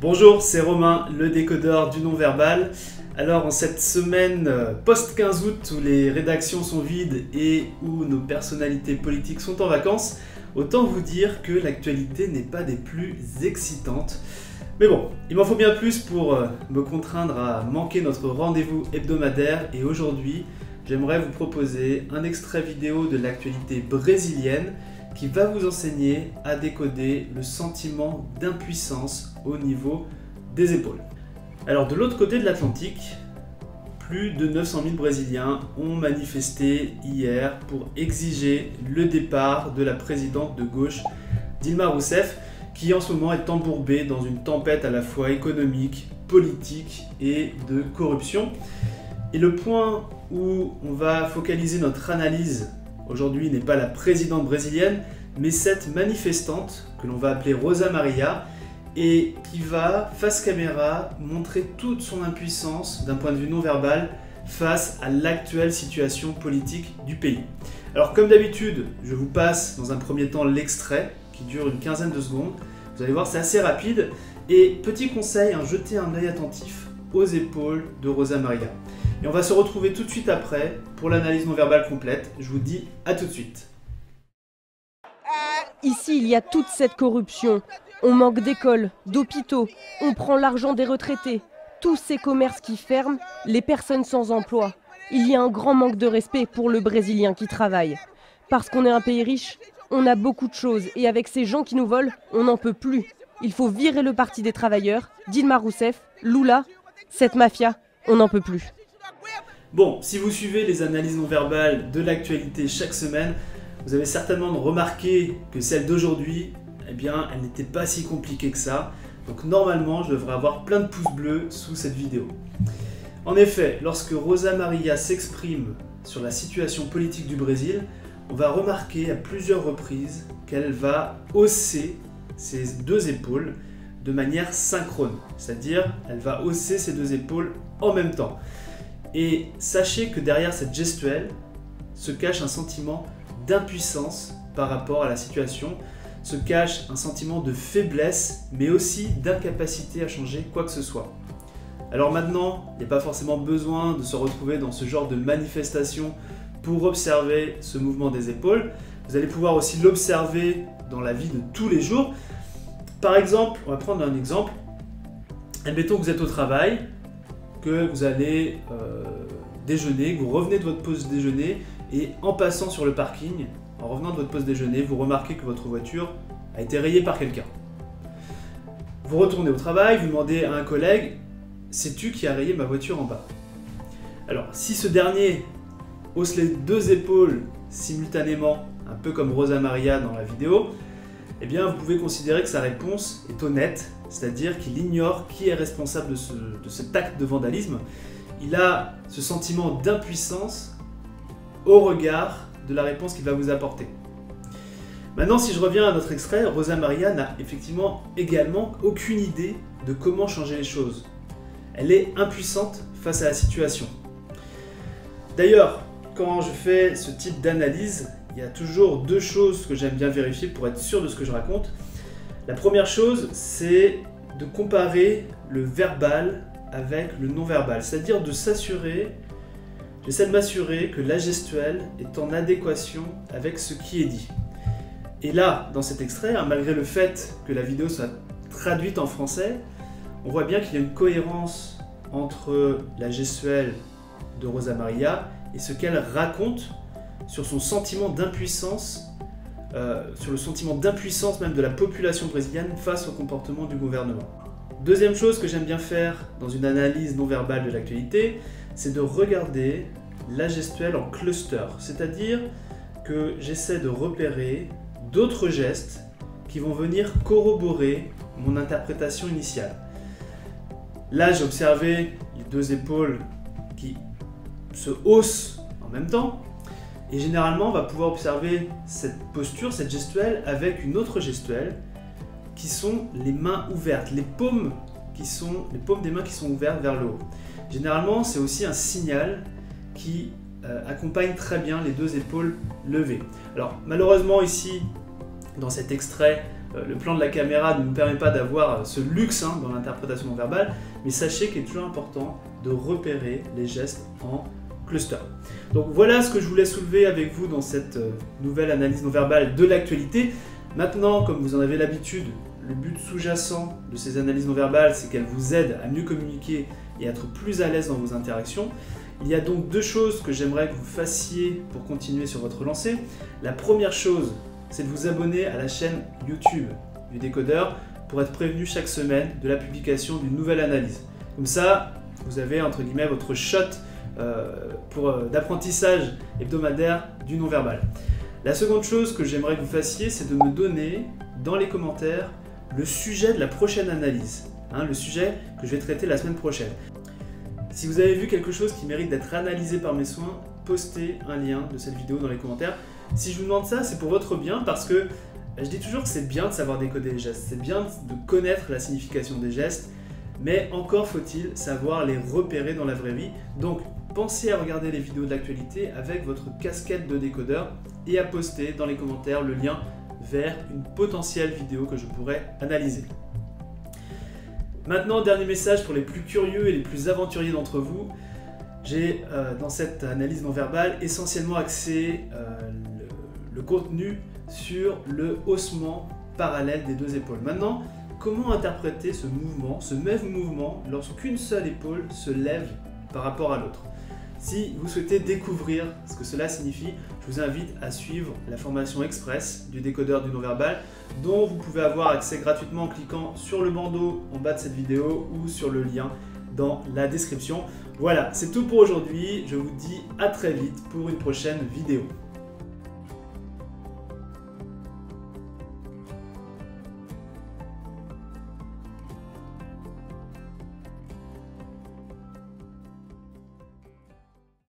Bonjour, c'est Romain, le décodeur du non-verbal. Alors en cette semaine post-15 août où les rédactions sont vides et où nos personnalités politiques sont en vacances, autant vous dire que l'actualité n'est pas des plus excitantes. Mais bon, il m'en faut bien plus pour me contraindre à manquer notre rendez-vous hebdomadaire et aujourd'hui, j'aimerais vous proposer un extrait vidéo de l'actualité brésilienne qui va vous enseigner à décoder le sentiment d'impuissance au niveau des épaules. Alors de l'autre côté de l'Atlantique, plus de 900 000 Brésiliens ont manifesté hier pour exiger le départ de la présidente de gauche Dilma Rousseff, qui en ce moment est embourbée dans une tempête à la fois économique, politique et de corruption. Et le point où on va focaliser notre analyse aujourd'hui n'est pas la présidente brésilienne, mais cette manifestante que l'on va appeler Rosa Maria et qui va, face caméra, montrer toute son impuissance d'un point de vue non-verbal face à l'actuelle situation politique du pays. Alors comme d'habitude, je vous passe dans un premier temps l'extrait qui dure une quinzaine de secondes. Vous allez voir, c'est assez rapide. Et petit conseil, jetez un œil attentif aux épaules de Rosa Maria. Et on va se retrouver tout de suite après pour l'analyse non-verbale complète. Je vous dis à tout de suite. Ici, il y a toute cette corruption. On manque d'écoles, d'hôpitaux, on prend l'argent des retraités. Tous ces commerces qui ferment, les personnes sans emploi. Il y a un grand manque de respect pour le Brésilien qui travaille. Parce qu'on est un pays riche, on a beaucoup de choses. Et avec ces gens qui nous volent, on n'en peut plus. Il faut virer le parti des travailleurs, Dilma Rousseff, Lula, cette mafia, on n'en peut plus. Bon, si vous suivez les analyses non-verbales de l'actualité chaque semaine, vous avez certainement remarqué que celle d'aujourd'hui, eh bien, elle n'était pas si compliquée que ça. Donc normalement, je devrais avoir plein de pouces bleus sous cette vidéo. En effet, lorsque Rosa Maria s'exprime sur la situation politique du Brésil, on va remarquer à plusieurs reprises qu'elle va hausser ses deux épaules de manière synchrone. C'est-à-dire, elle va hausser ses deux épaules en même temps. Et sachez que derrière cette gestuelle se cache un sentiment d'impuissance par rapport à la situation, se cache un sentiment de faiblesse, mais aussi d'incapacité à changer quoi que ce soit. Alors maintenant, il n'y a pas forcément besoin de se retrouver dans ce genre de manifestation pour observer ce mouvement des épaules. Vous allez pouvoir aussi l'observer dans la vie de tous les jours. Par exemple, on va prendre un exemple. Admettons que vous êtes au travail, que vous allez déjeuner, que vous revenez de votre pause déjeuner et en passant sur le parking, en revenant de votre pause déjeuner, vous remarquez que votre voiture a été rayée par quelqu'un. Vous retournez au travail, vous demandez à un collègue « Sais-tu qui a rayé ma voiture en bas ?» Alors, si ce dernier hausse les deux épaules simultanément, un peu comme Rosa Maria dans la vidéo, eh bien vous pouvez considérer que sa réponse est honnête, c'est-à-dire qu'il ignore qui est responsable de cet acte de vandalisme. Il a ce sentiment d'impuissance au regard de la réponse qu'il va vous apporter. Maintenant, si je reviens à notre extrait, Rosa Maria n'a effectivement également aucune idée de comment changer les choses. Elle est impuissante face à la situation. D'ailleurs, quand je fais ce type d'analyse, il y a toujours deux choses que j'aime bien vérifier pour être sûr de ce que je raconte. La première chose, c'est de comparer le verbal avec le non-verbal, c'est-à-dire de s'assurer, j'essaie de m'assurer que la gestuelle est en adéquation avec ce qui est dit. Et là, dans cet extrait, malgré le fait que la vidéo soit traduite en français, on voit bien qu'il y a une cohérence entre la gestuelle de Rosa Maria et ce qu'elle raconte sur son sentiment d'impuissance, sur le sentiment d'impuissance même de la population brésilienne face au comportement du gouvernement. Deuxième chose que j'aime bien faire dans une analyse non verbale de l'actualité, c'est de regarder la gestuelle en cluster, c'est-à-dire que j'essaie de repérer d'autres gestes qui vont venir corroborer mon interprétation initiale. Là, j'ai observé les deux épaules qui se haussent en même temps, et généralement, on va pouvoir observer cette posture, cette gestuelle, avec une autre gestuelle, qui sont les mains ouvertes, les paumes des mains qui sont ouvertes vers le haut. Généralement, c'est aussi un signal qui accompagne très bien les deux épaules levées. Alors, malheureusement, ici, dans cet extrait, le plan de la caméra ne nous permet pas d'avoir ce luxe dans l'interprétation non verbale, mais sachez qu'il est toujours important de repérer les gestes en cluster. Donc voilà ce que je voulais soulever avec vous dans cette nouvelle analyse non verbale de l'actualité. Maintenant, comme vous en avez l'habitude, le but sous-jacent de ces analyses non verbales, c'est qu'elles vous aident à mieux communiquer et à être plus à l'aise dans vos interactions. Il y a donc deux choses que j'aimerais que vous fassiez pour continuer sur votre lancée. La première chose, c'est de vous abonner à la chaîne YouTube du Décodeur pour être prévenu chaque semaine de la publication d'une nouvelle analyse. Comme ça, vous avez entre guillemets votre shot d'apprentissage hebdomadaire du non-verbal. La seconde chose que j'aimerais que vous fassiez, c'est de me donner dans les commentaires le sujet de la prochaine analyse, le sujet que je vais traiter la semaine prochaine. Si vous avez vu quelque chose qui mérite d'être analysé par mes soins, postez un lien de cette vidéo dans les commentaires. Si je vous demande ça, c'est pour votre bien parce que je dis toujours que c'est bien de savoir décoder les gestes, c'est bien de connaître la signification des gestes, mais encore faut-il savoir les repérer dans la vraie vie. Donc pensez à regarder les vidéos de l'actualité avec votre casquette de décodeur et à poster dans les commentaires le lien vers une potentielle vidéo que je pourrais analyser. Maintenant, dernier message pour les plus curieux et les plus aventuriers d'entre vous. J'ai dans cette analyse non verbale essentiellement axé le contenu sur le haussement parallèle des deux épaules. Maintenant, comment interpréter ce mouvement, ce même mouvement, lorsqu'une seule épaule se lève par rapport à l'autre? Si vous souhaitez découvrir ce que cela signifie, je vous invite à suivre la formation express du décodeur du non-verbal dont vous pouvez avoir accès gratuitement en cliquant sur le bandeau en bas de cette vidéo ou sur le lien dans la description. Voilà, c'est tout pour aujourd'hui. Je vous dis à très vite pour une prochaine vidéo.